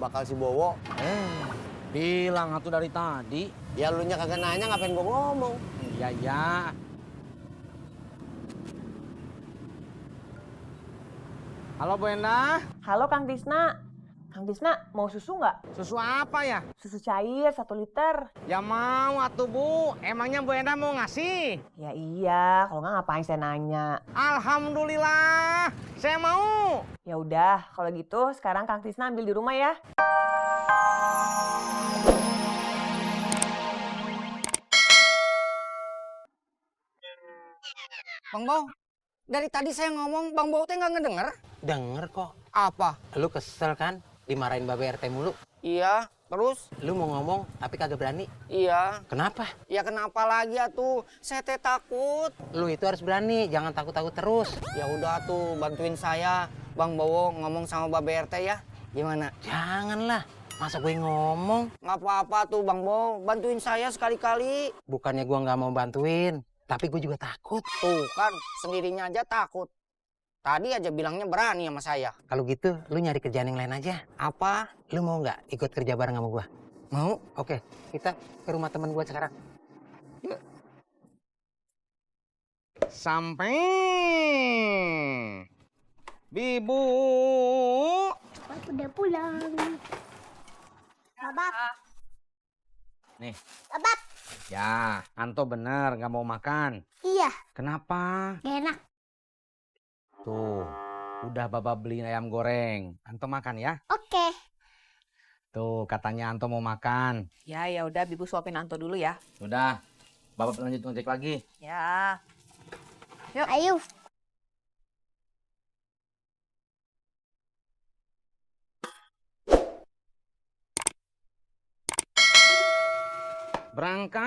bakal si Bowo. Bilang atuh dari tadi. Ya lu nya kagak nanya ngapain gua ngomong. Iya, ya. Halo Bu Endah. Halo Kang Tisna. Kang Tisna mau susu nggak? Susu apa ya? Susu cair 1 liter. Ya mau atuh Bu. Emangnya Bu Endah mau ngasih? Ya iya, kalau nggak ngapain saya nanya. Alhamdulillah. Saya mau. Ya udah, kalau gitu sekarang Kang Tisna ambil di rumah ya. Bang Bow, dari tadi saya ngomong, Bang Bow teh nggak ngedenger. Denger kok. Apa? Lu kesel kan? Dimarahin Babe RT mulu. Iya, terus? Lu mau ngomong tapi kagak berani. Iya. Kenapa? Ya kenapa lagi atuh? Saya teh takut. Lu itu harus berani, jangan takut-takut terus. Ya udah tuh, bantuin saya. Bang Bowo ngomong sama Babe RT ya. Gimana? Janganlah. Masa gue ngomong? Nggak apa-apa tuh Bang Bowo, bantuin saya sekali-kali. Bukannya gua nggak mau bantuin, tapi gue juga takut. Tuh kan, sendirinya aja takut. Tadi aja bilangnya berani sama saya. Kalau gitu, lu nyari kerjaan yang lain aja. Apa? Lu mau nggak ikut kerja bareng sama gua? Mau? Oke, kita ke rumah teman gua sekarang. Sampai. Bibu. Aku udah pulang. Babak. Nih. Babak. Ya, Anto bener nggak mau makan. Iya, Kenapa? gak enak. Tuh, udah Baba beliin ayam goreng. Anto makan ya. Oke. Tuh, katanya Anto mau makan. Ya udah, Bibu suapin Anto dulu ya. Udah, Baba lanjut ngecek lagi. Ya. Ayo. Berangkat.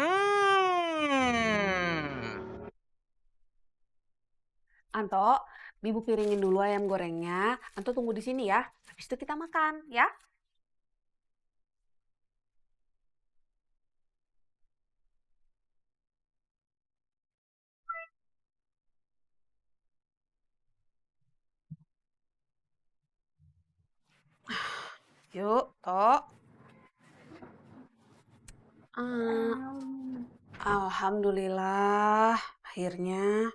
Anto, Bibu piringin dulu ayam gorengnya. Anto tunggu di sini ya. Habis itu kita makan, ya. Yuk, Tok. Alhamdulillah, akhirnya.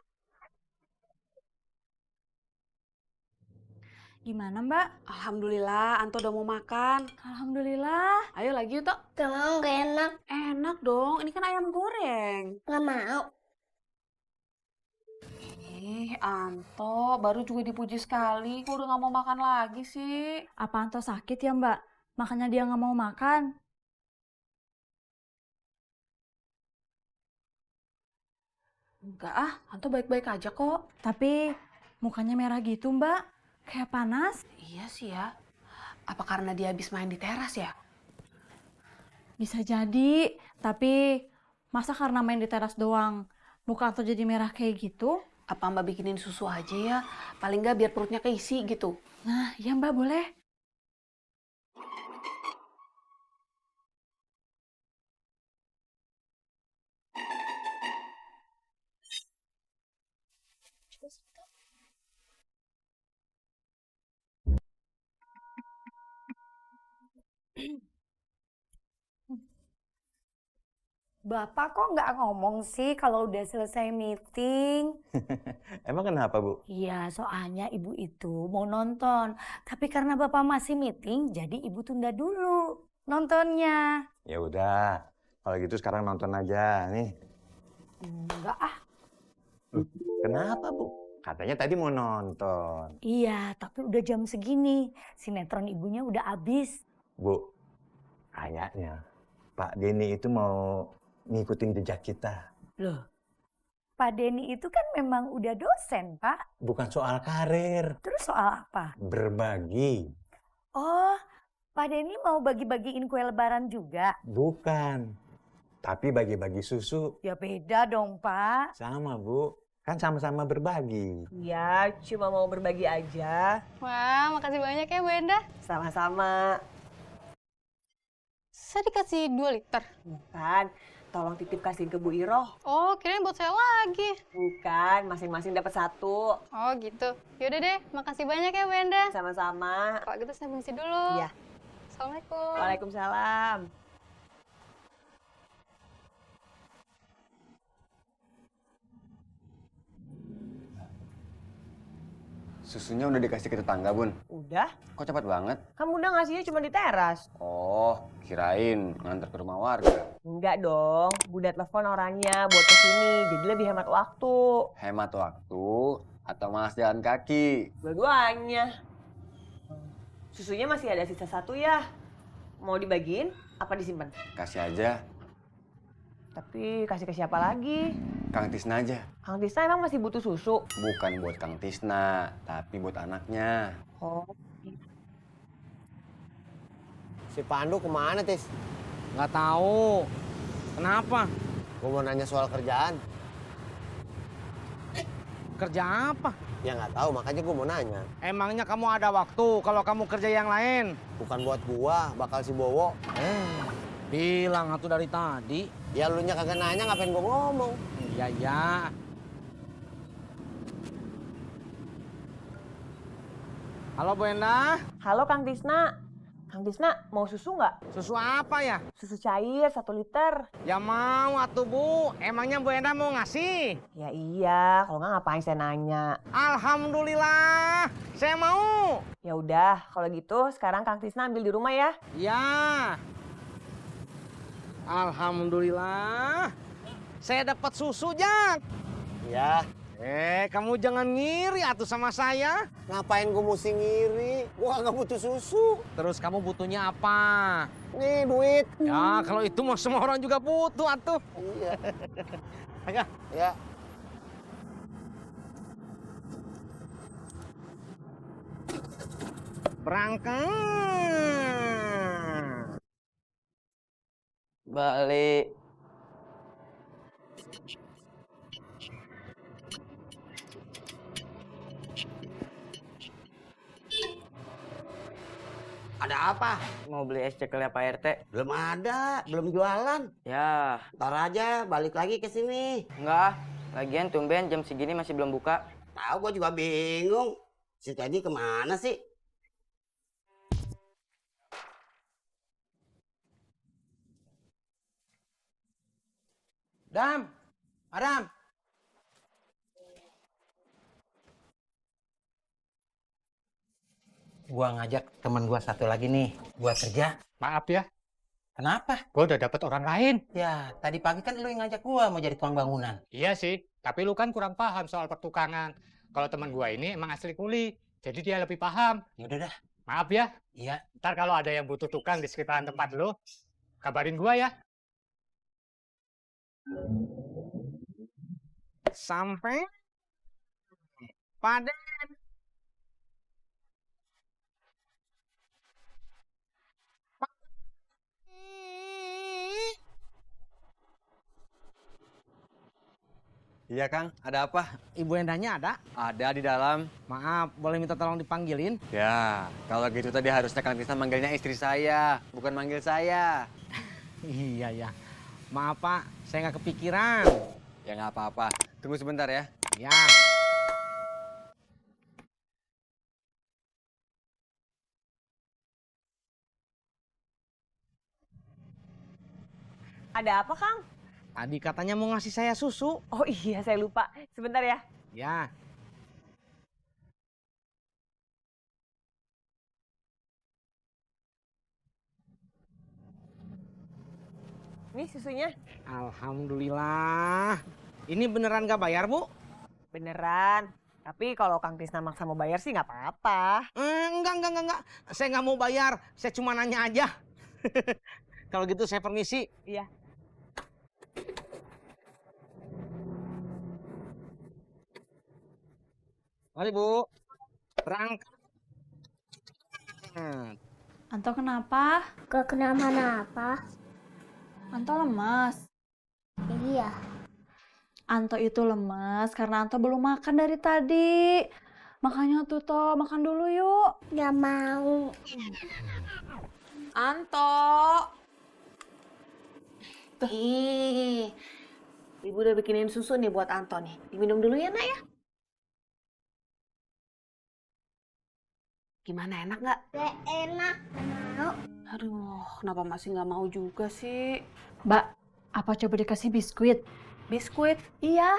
Gimana Mbak? Alhamdulillah, Anto udah mau makan. Alhamdulillah. Ayo lagi yuk, Tok. Gak mau, gak enak. Enak dong, ini kan ayam goreng. Gak mau. Anto, baru juga dipuji sekali. Kok udah gak mau makan lagi sih? Apa Anto sakit ya Mbak? Makanya dia nggak mau makan. Enggak ah, Anto baik-baik aja kok. Tapi mukanya merah gitu Mbak. Kayak panas. Iya sih ya. Apa karena dia habis main di teras ya? Bisa jadi. Tapi masa karena main di teras doang muka Anto jadi merah kayak gitu? Apa Mbak bikinin susu aja ya? Paling nggak biar perutnya keisi gitu. Nah, ya Mbak boleh. Bapak kok nggak ngomong sih kalau udah selesai meeting? Emang kenapa, Bu? Iya, soalnya ibu itu mau nonton. Tapi karena Bapak masih meeting, jadi ibu tunda dulu nontonnya. Ya udah, kalau gitu sekarang nonton aja nih. Enggak ah. Kenapa, Bu? Katanya tadi mau nonton. Iya, tapi udah jam segini. Sinetron ibunya udah habis. Bu, kayaknya Pak Denny itu mau ngikutin jejak kita. Loh, Pak Denny itu kan memang udah dosen, Pak. Bukan soal karir, Terus soal apa? berbagi. Oh, Pak Denny mau bagi-bagiin kue lebaran juga? Bukan, tapi bagi-bagi susu. Ya beda dong, Pak. Sama, Bu. Kan sama-sama berbagi. Ya, cuma mau berbagi aja. Wah, makasih banyak ya Bu Endah. Sama-sama. Saya dikasih 2 liter. Bukan, tolong titip kasihin ke Bu Iroh. Oh, kirain buat saya lagi. Bukan, masing-masing dapat 1. Oh gitu. Yaudah deh, makasih banyak ya Bu Endah. Sama-sama. Kalau gitu saya permisi dulu. Iya. Assalamualaikum. Waalaikumsalam. Susunya udah dikasih ke tetangga, Bun? Udah? Kok cepat banget? Kamu udah ngasihnya cuma di teras. Oh, kirain ngantar ke rumah warga. Enggak dong, Bunda telepon orangnya buat kesini, jadi lebih hemat waktu. Hemat waktu atau malas jalan kaki? Dua-duanya. Susunya masih ada sisa satu ya. Mau dibagiin apa disimpan? Kasih aja, Tapi kasih ke siapa lagi? Kang Tisna aja. Kang Tisna emang masih butuh susu? Bukan buat Kang Tisna, tapi buat anaknya. Oh. Si Pandu kemana, Tis? Nggak tahu. Kenapa? Gue mau nanya soal kerjaan. Kerja apa? Ya nggak tahu, makanya gue mau nanya. Emangnya kamu ada waktu kalau kamu kerja yang lain? Bukan buat gua, bakal si Bowo. Bilang atuh dari tadi. Ya lu nya kagak nanya, ngapain gua ngomong? Iya, ya. Halo Bu Endah. Halo Kang Tisna. Kang Tisna mau susu nggak? Susu apa ya? Susu cair 1 liter. Ya mau atuh Bu. Emangnya Bu Endah mau ngasih? Ya iya, kalau nggak ngapain saya nanya. Alhamdulillah, saya mau. Ya udah, kalau gitu sekarang Kang Tisna ambil di rumah ya. Ya. Alhamdulillah. Saya dapat susu, Jak. Ya. Kamu jangan ngiri atuh sama saya. Ngapain gua mesti ngiri? Gua kagak butuh susu. Terus kamu butuhnya apa? Nih duit. Ya, kalau itu mau semua orang juga butuh atuh. Iya. Ayo. Ya. Berangkat. Balik. Ada apa? Mau beli es cekel ya Pak RT? Belum ada, belum jualan. Ya, Ntar aja balik lagi ke sini. enggak. Lagian tumben jam segini masih belum buka. Tahu gua juga bingung. Si Teddy kemana sih? Adam. Adam. Gua ngajak teman gua satu lagi nih buat kerja. Maaf ya, Kenapa? gue udah dapet orang lain. Ya, tadi pagi kan lu yang ngajak gua mau jadi tukang bangunan. Iya sih, tapi lu kan kurang paham soal pertukangan. Kalau teman gua ini emang asli kuli, jadi dia lebih paham. Ya udah dah. Maaf ya, Iya. ntar kalau ada yang butuh tukang di sekitaran tempat lu, kabarin gua ya. Sampai pada Iya, Kang. Ada apa? Ibu Endahnya ada? Ada di dalam. Maaf, boleh minta tolong dipanggilin? Ya, kalau gitu tadi harusnya Kang Tisna manggilnya istri saya, bukan manggil saya. Iya, ya. Maaf, Pak. Saya nggak kepikiran. Ya nggak apa-apa. Tunggu sebentar ya. Ya. Ada apa Kang? Tadi katanya mau ngasih saya susu. Oh iya saya lupa. Sebentar ya. Ya. Ini susunya. Alhamdulillah. Ini beneran gak bayar, Bu? Beneran. Tapi kalau Kang Tisna maksa mau bayar sih nggak apa-apa. Enggak. Saya nggak mau bayar. Saya cuma nanya aja. Kalau gitu saya permisi. Iya. Mari, Bu. Berangkat. Anto kenapa? Gak kenapa-napa. Anto lemas. Iya. Anto itu lemas karena Anto belum makan dari tadi. Makanya tuh Toh, makan dulu yuk. Gak mau. Anto. Ih, Ibu udah bikinin susu nih buat Anto nih. Diminum dulu ya, Nak ya. Gimana, enak nggak? Gak enak. Mau. Aduh, kenapa masih nggak mau juga sih? Mbak, apa coba dikasih biskuit? Biskuit? Iya,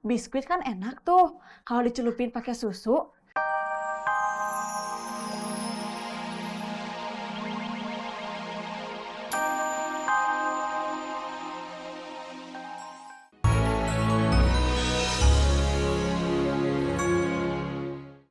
biskuit kan enak tuh. Kalau dicelupin pakai susu,